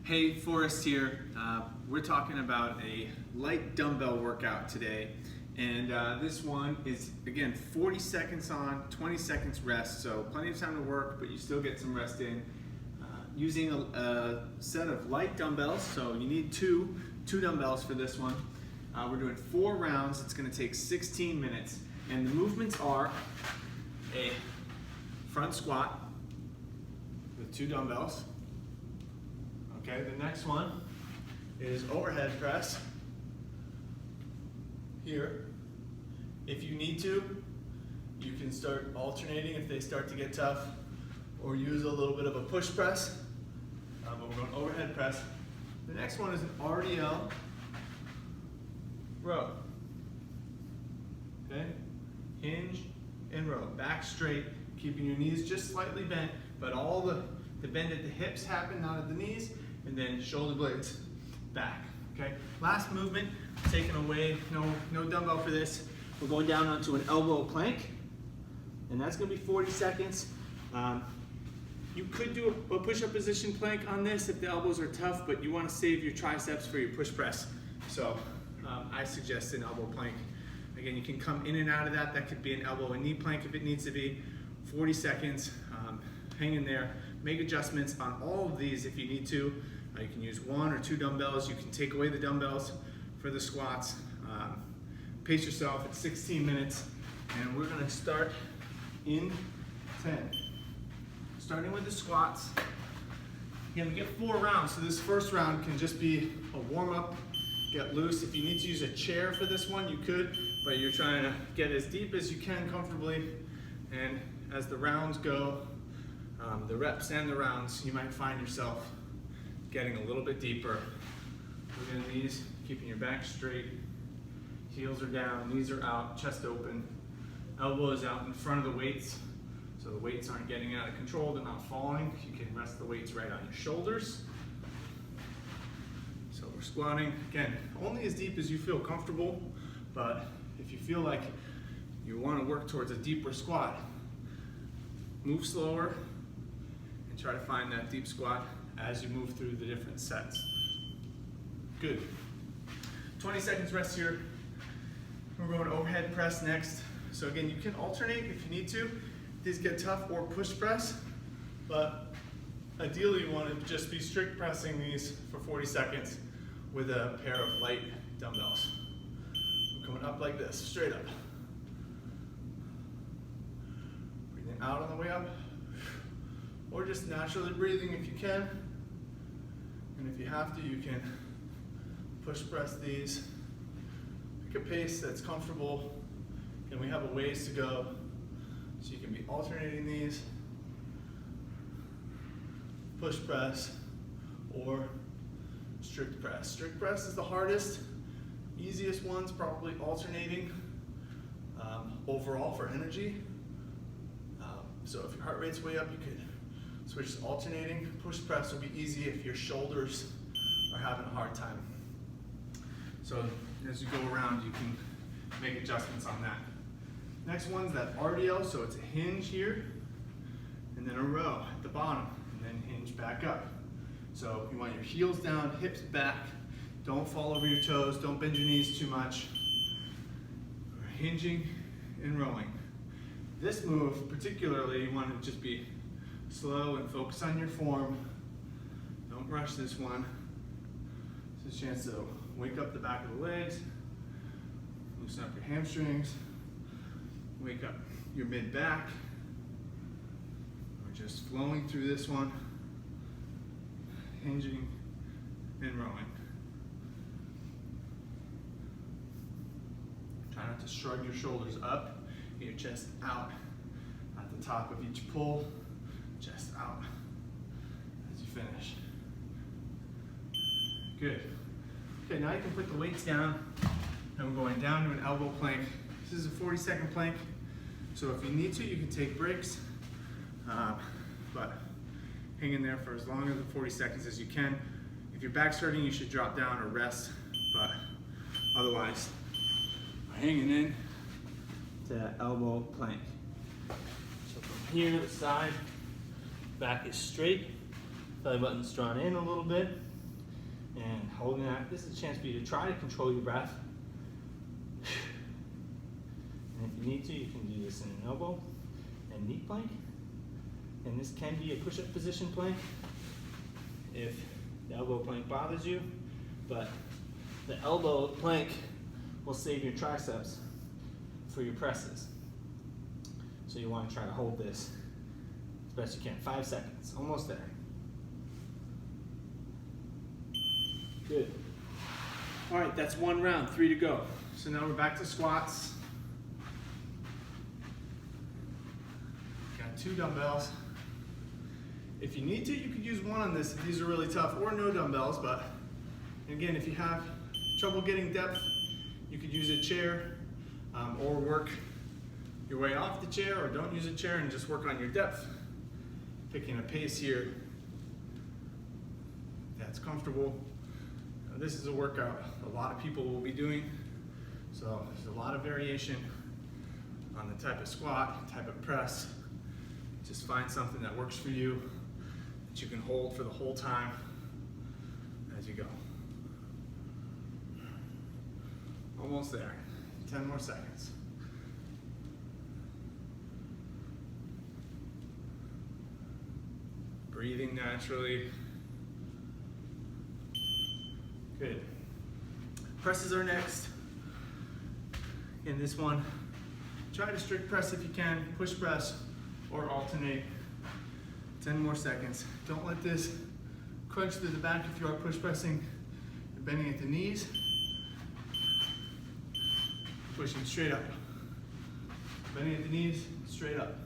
Hey, Forrest here. We're talking about a light dumbbell workout today. And this one is, again, 40 seconds on, 20 seconds rest. So plenty of time to work, but you still get some rest in. Using a set of light dumbbells. So you need two dumbbells for this one. We're doing 4 rounds. It's gonna take 16 minutes. And the movements are a front squat with 2 dumbbells. Okay, the next one is overhead press here. If you need to, you can start alternating if they start to get tough, or use a little bit of a push press, but we're going overhead press. The next one is an RDL row. Okay, hinge and row, back straight, keeping your knees just slightly bent, but all the bend at the hips happen, not at the knees. And then shoulder blades back, okay? Last movement, taken away, no dumbbell for this. We're going down onto an elbow plank, and that's gonna be 40 seconds. You could do a push-up position plank on this if the elbows are tough, but you wanna save your triceps for your push press. So I suggest an elbow plank. Again, you can come in and out of that. That could be an elbow and knee plank if it needs to be. 40 seconds, hang in there. Make adjustments on all of these if you need to. You can use 1 or 2 dumbbells. You can take away the dumbbells for the squats. Pace yourself at 16 minutes, and we're gonna start in 10. Starting with the squats. Again, we get 4 rounds, so this first round can just be a warm-up, get loose. If you need to use a chair for this one, you could, but you're trying to get as deep as you can comfortably, and as the rounds go, the reps and the rounds, you might find yourself getting a little bit deeper. Within these, keeping your back straight, heels are down, knees are out, chest open, elbows out in front of the weights, so the weights aren't getting out of control, they're not falling. You can rest the weights right on your shoulders. So we're squatting, again, only as deep as you feel comfortable, but if you feel like you want to work towards a deeper squat, move slower, and try to find that deep squat as you move through the different sets. Good. 20 seconds rest here. We're going to overhead press next. So again, you can alternate if you need to. These get tough, or push press, but ideally you want to just be strict pressing these for 40 seconds with a pair of light dumbbells. We're coming up like this, straight up. Breathing out on the way up, or just naturally breathing if you can. And if you have to, you can push press these. Pick a pace that's comfortable. And we have a ways to go, so you can be alternating these. Push press or strict press. Strict press is the hardest. Easiest one's probably alternating overall for energy. So if your heart rate's way up, you could switch to alternating. Push press will be easy if your shoulders are having a hard time. So as you go around, you can make adjustments on that. Next one's that RDL, so it's a hinge here, and then a row at the bottom, and then hinge back up. So you want your heels down, hips back. Don't fall over your toes, don't bend your knees too much. We're hinging and rowing. This move, particularly, you want to just be slow and focus on your form. Don't rush this one. It's a chance to wake up the back of the legs, loosen up your hamstrings, wake up your mid-back. We're just flowing through this one, hinging and rowing. Try not to shrug your shoulders up, get your chest out at the top of each pull. Chest out as you finish. Good. Okay, now you can put the weights down, and we're going down to an elbow plank. This is a 40-second plank, so if you need to, you can take breaks, but hang in there for as long as the 40 seconds as you can. If your back's hurting, you should drop down or rest, but otherwise, we're hanging in to elbow plank. So from here to the side, back is straight, belly button's drawn in a little bit. and holding that. This is a chance for you to try to control your breath. And if you need to, you can do this in an elbow and knee plank. And this can be a push-up position plank if the elbow plank bothers you, but the elbow plank will save your triceps for your presses. So you want to try to hold this as best you can. 5 seconds, almost there. Good. All right, that's one round, 3 to go. So now we're back to squats. Got 2 dumbbells. If you need to, you could use one on this if these are really tough, or no dumbbells, but again, if you have trouble getting depth, you could use a chair, or work your way off the chair, or don't use a chair and just work on your depth. Picking a pace here that's comfortable. Now, this is a workout a lot of people will be doing, so there's a lot of variation on the type of squat, type of press. Just find something that works for you, that you can hold for the whole time as you go. Almost there. 10 more seconds. Breathing naturally. Good. Presses are next. In this one, try to strict press if you can, push press, or alternate. 10 more seconds. Don't let this crunch through the back if you are push pressing. You're bending at the knees. Pushing straight up. Bending at the knees, straight up.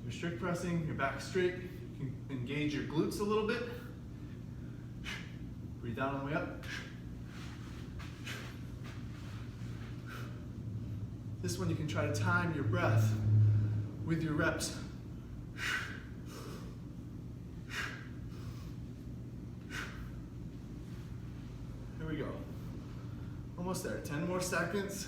You're strict pressing, your back straight. You can engage your glutes a little bit. Breathe out on the way up. This one you can try to time your breath with your reps. Here we go. Almost there. 10 more seconds.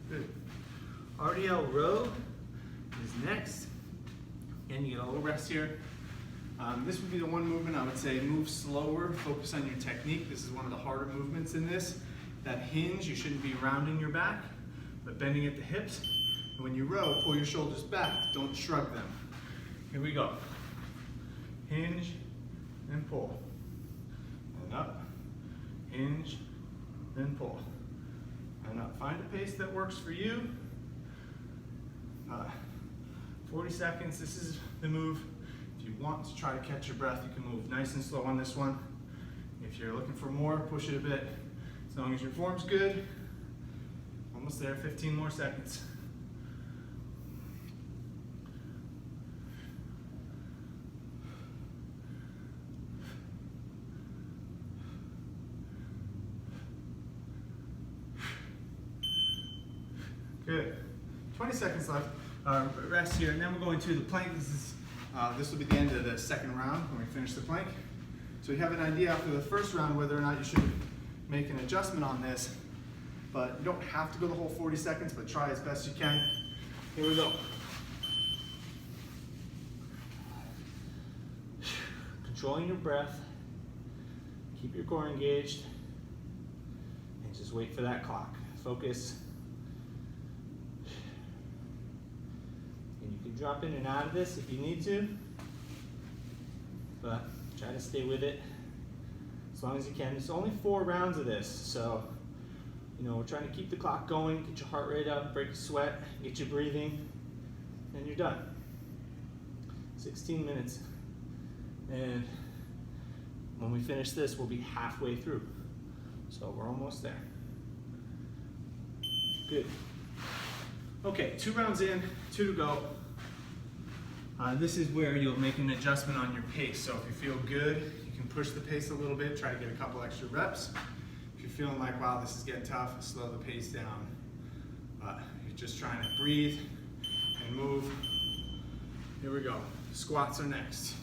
Good. RDL row is next. Again, you get a little rest here. This would be the one movement I would say move slower, focus on your technique. This is one of the harder movements in this. That hinge, you shouldn't be rounding your back, but bending at the hips. And when you row, pull your shoulders back, don't shrug them. Here we go. Hinge and pull. And up, hinge, then pull. And up. Find a pace that works for you. 40 seconds, this is the move. If you want to try to catch your breath, you can move nice and slow on this one. If you're looking for more, push it a bit. As long as your form's good. Almost there, 15 more seconds. Good. 20 seconds left. Rest here, and then we're going to the plank. This will be the end of the second round when we finish the plank. So you have an idea after the first round whether or not you should make an adjustment on this, but you don't have to go the whole 40 seconds, but try as best you can. Here we go. Controlling your breath, keep your core engaged, and just wait for that clock. Focus. And you can drop in and out of this if you need to, but try to stay with it as long as you can. There's only 4 rounds of this, so we're trying to keep the clock going, get your heart rate up, break a sweat, get you breathing, and you're done. 16 minutes. And when we finish this, we'll be halfway through. So we're almost there. Good. Okay, 2 rounds in, 2 to go. This is where you'll make an adjustment on your pace. So if you feel good, you can push the pace a little bit, try to get a couple extra reps. If you're feeling like, wow, this is getting tough, slow the pace down. You're just trying to breathe and move. Here we go. Squats are next.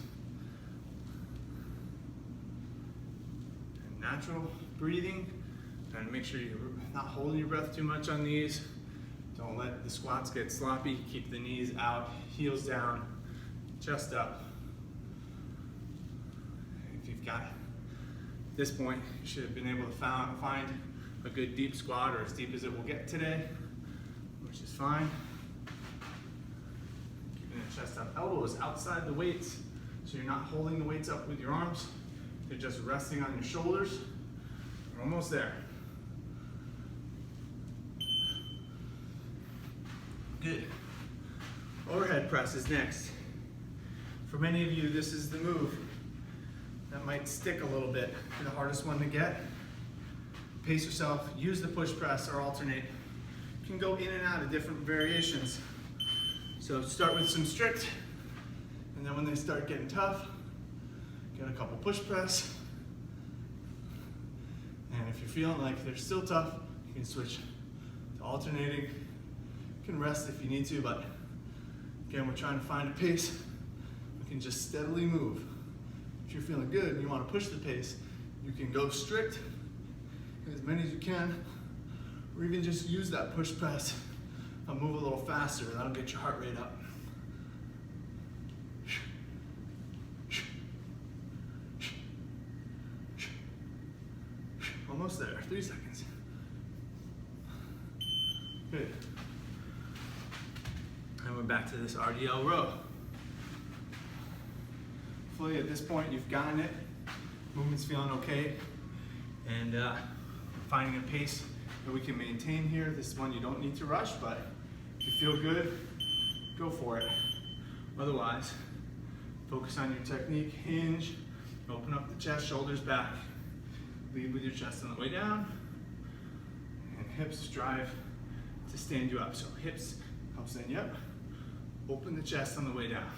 And natural breathing, Trying to make sure you're not holding your breath too much on these. Don't let the squats get sloppy. Keep the knees out, heels down, chest up. If you've got, at this point, you should have been able to find a good deep squat, or as deep as it will get today, which is fine. Keeping the chest up. Elbows outside the weights, so you're not holding the weights up with your arms. They're just resting on your shoulders. We're almost there. Good. Overhead press is next. For many of you, this is the move that might stick a little bit. The hardest one to get. Pace yourself, use the push press or alternate. You can go in and out of different variations. So start with some strict, and then when they start getting tough, get a couple push press. And if you're feeling like they're still tough, you can switch to alternating. You can rest if you need to, but again, we're trying to find a pace. We can just steadily move. If you're feeling good and you want to push the pace, you can go strict, as many as you can, or even just use that push press and move a little faster. That'll get your heart rate up. Almost there, 3 seconds. Good. And we're back to this RDL row. Hopefully at this point you've gotten it. Movement's feeling okay. And finding a pace that we can maintain here. This one you don't need to rush, but if you feel good, go for it. Otherwise, focus on your technique, hinge, open up the chest, shoulders back. Lead with your chest on the way down, and hips drive to stand you up. So hips help stand you up. Open the chest on the way down.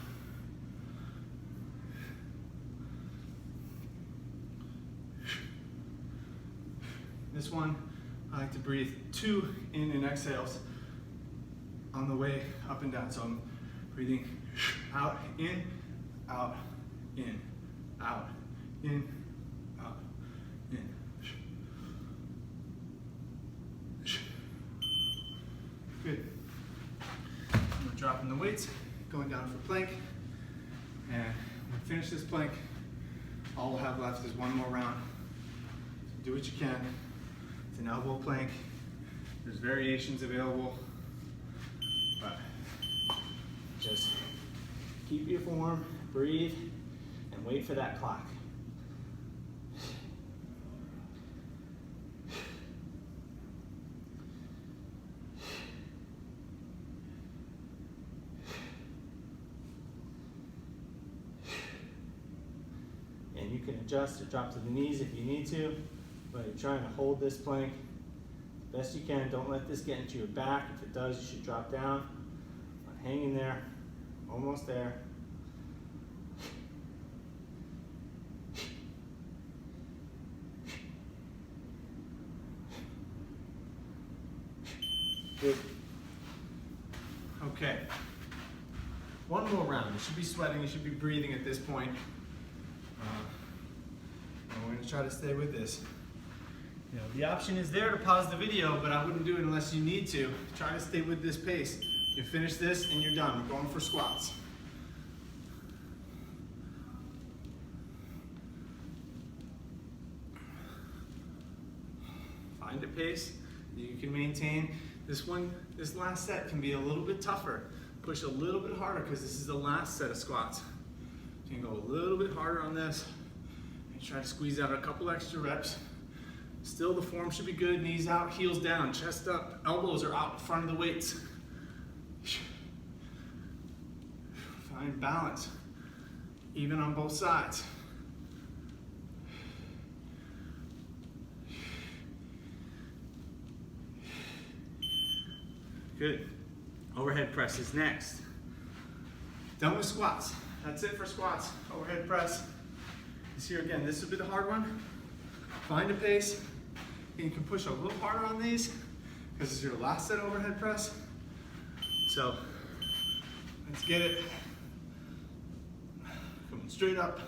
This one, I like to breathe 2 in and exhales on the way up and down. So I'm breathing out, in, out, in, out, in, out, in. Good. I'm dropping the weights, going down for plank. And when we finish this plank, all we'll have left is one more round. So do what you can. It's an elbow plank. There's variations available, but just keep your form, breathe, and wait for that clock. And you can adjust or drop to the knees if you need to, but you're trying to hold this plank as best you can. Don't let this get into your back. If it does, you should drop down. But hang in there, almost there. Good. Okay. One more round. You should be sweating, you should be breathing at this point. And we're going to try to stay with this. You know, the option is there to pause the video, but I wouldn't do it unless you need to. Try to stay with this pace. You finish this and you're done. We're going for squats. Find a pace that you can maintain. This last set can be a little bit tougher. Push a little bit harder because this is the last set of squats. You can go a little bit harder on this and try to squeeze out a couple extra reps. Still, the form should be good. Knees out, heels down, chest up, elbows are out in front of the weights. Find balance, even on both sides. Good. Overhead press is next. Done with squats. That's it for squats. Overhead press is here again. This will be the hard one. Find a pace. And you can push a little harder on these because it's your last set overhead press. So let's get it. Coming straight up.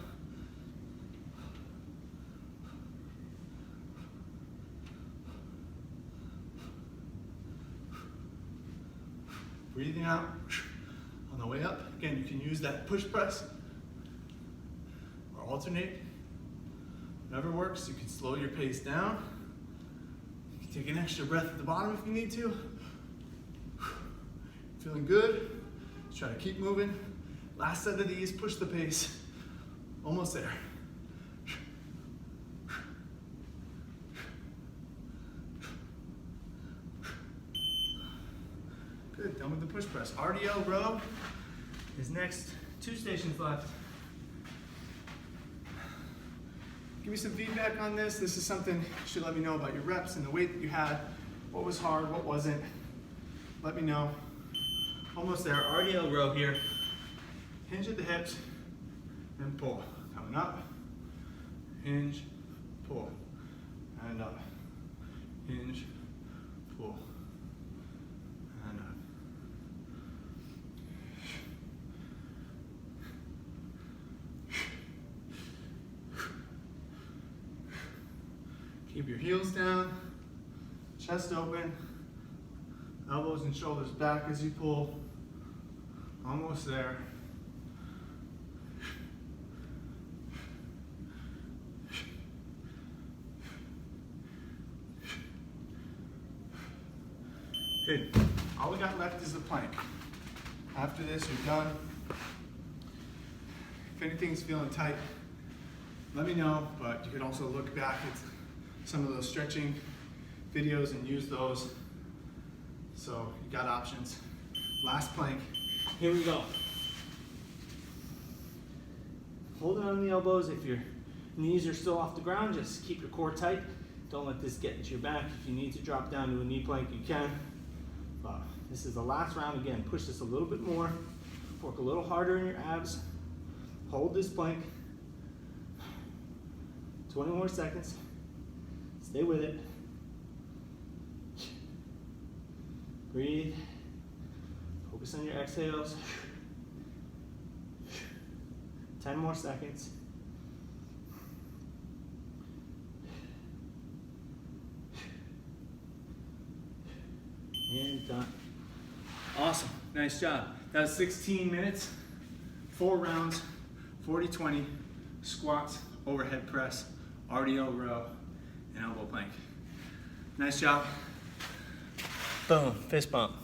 Breathing out. On the way up, again, you can use that push press or alternate. Whatever works. You can slow your pace down. You can take an extra breath at the bottom if you need to. Feeling good? Let's try to keep moving. Last set of these, push the pace. Almost there. Good, done with the push press. RDL row is next. 2 stations left. Give me some feedback on this. This is something you should let me know about your reps and the weight that you had. What was hard, what wasn't. Let me know. Almost there, RDL row here. Hinge at the hips and pull. Coming up, hinge, pull, and up. Hinge, pull, and up. Keep your heels down, chest open, elbows and shoulders back as you pull. Almost there. Good. All we got left is the plank. After this, you're done. If anything's feeling tight, let me know, but you can also look back at some of those stretching videos and use those. So you got options. Last plank. Here we go. Hold it on the elbows. If your knees are still off the ground, just keep your core tight. Don't let this get into your back. If you need to drop down to a knee plank, you can. But this is the last round. Again, push this a little bit more. Work a little harder in your abs. Hold this plank. 20 more seconds. Stay with it. Breathe. Focus on your exhales. 10 more seconds. And done. Awesome. Nice job. That was 16 minutes, 4 rounds, 40-20, squats, overhead press, RDL row, and elbow plank. Nice job. Boom. Fist bump.